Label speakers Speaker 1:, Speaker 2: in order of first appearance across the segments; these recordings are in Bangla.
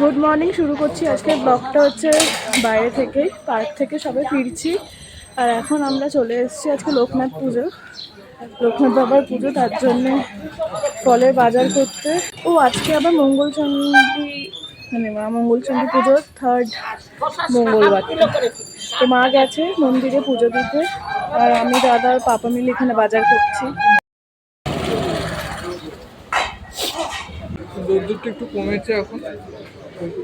Speaker 1: Good morning. শুরু করছি আজকের ব্লগটা হচ্ছে বাইরে থেকে, পার্ক থেকে সবাই ফিরছি। আর এখন আমরা চলে এসেছি আজকে লোকনাথ পুজো, লোকনাথ বাবার পুজো, তার জন্যে ফলের বাজার করতে। ও আজকে আবার মঙ্গলচন্ডী, মানে মা মঙ্গলচন্ডী পুজোর 3rd মঙ্গলবার। তো মা গেছে মন্দিরে পুজো দিতে, আর আমি দাদা আর পাপা মিলে এখানে বাজার করছি।
Speaker 2: রোদ্দুরটা একটু কমেছে এখন,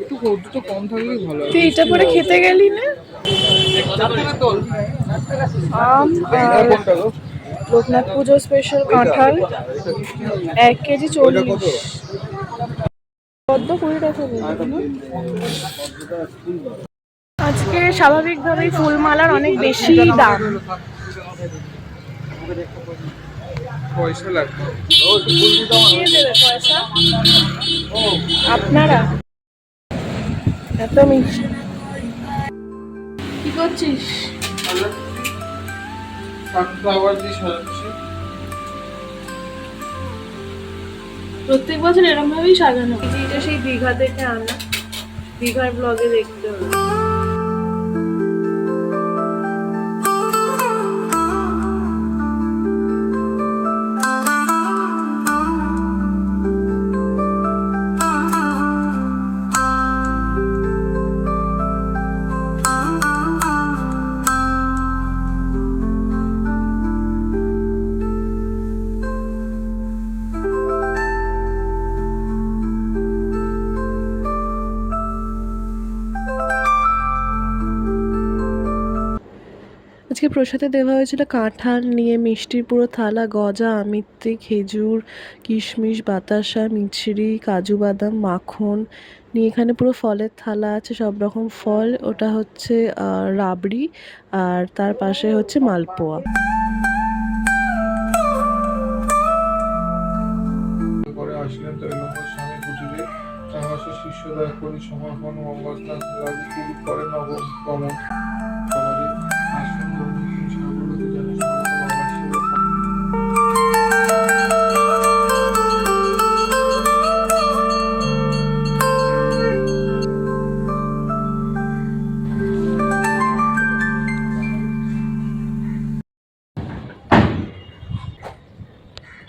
Speaker 2: একটু রোদ্দুরটা কম থাকলেই ভালো।
Speaker 1: তুই এটা পরে খেতে গেলি না? আম আর লোকনাথ পুজো স্পেশাল কাঁঠাল 1 কেজি 40, পদ্ম 20 টাকা বলতো না? আজকে স্বাভাবিকভাবেই ফুলমালার অনেক বেশি দাম।
Speaker 2: পয়সা লাগবে।
Speaker 1: কে দেবে পয়সা? আপনারা। এত মিষ্টি কি করছিস?
Speaker 2: সানফ্লাওয়ার দিয়ে সাজাচ্ছি।
Speaker 1: প্রত্যেক বছর এরকম ভাবেই সাজানো। এটা সেই দীঘা থেকে আনা, দীঘার ব্লগে দেখতে হবে। আজকে প্রসাদে দেওয়া হয়েছিল কাঁঠাল নিয়ে মিষ্টির পুরো থালা, গজা, আমিত্তি, খেজুর, কিশমিশ, বাতাসা, মিছরি, কাজু বাদাম, মাখন নিয়ে এখানে পুরো ফলের থালা আছে, সব রকম ফল। ওটা হচ্ছে রাবড়ি, আর তার পাশে হচ্ছে মালপোয়া।
Speaker 2: পরে আসলেন তৈলঙ্গ স্বামী কুটিরে, চারমাসের শিষ্যদয় করি সমর্পণ, মঙ্গলস্নান লাগু পুরী করে নবগমন।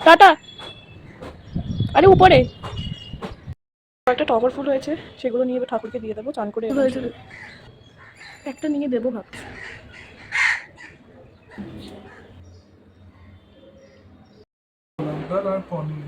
Speaker 1: টাটা। আরে উপরে একটা টগর ফুল হয়েছে, সেগুলো নিয়ে ঠাকুরকে দিয়ে দেবো, চান করে হয়েছে। একটা নিয়ে দেবো ভাবছি।
Speaker 2: আর পনির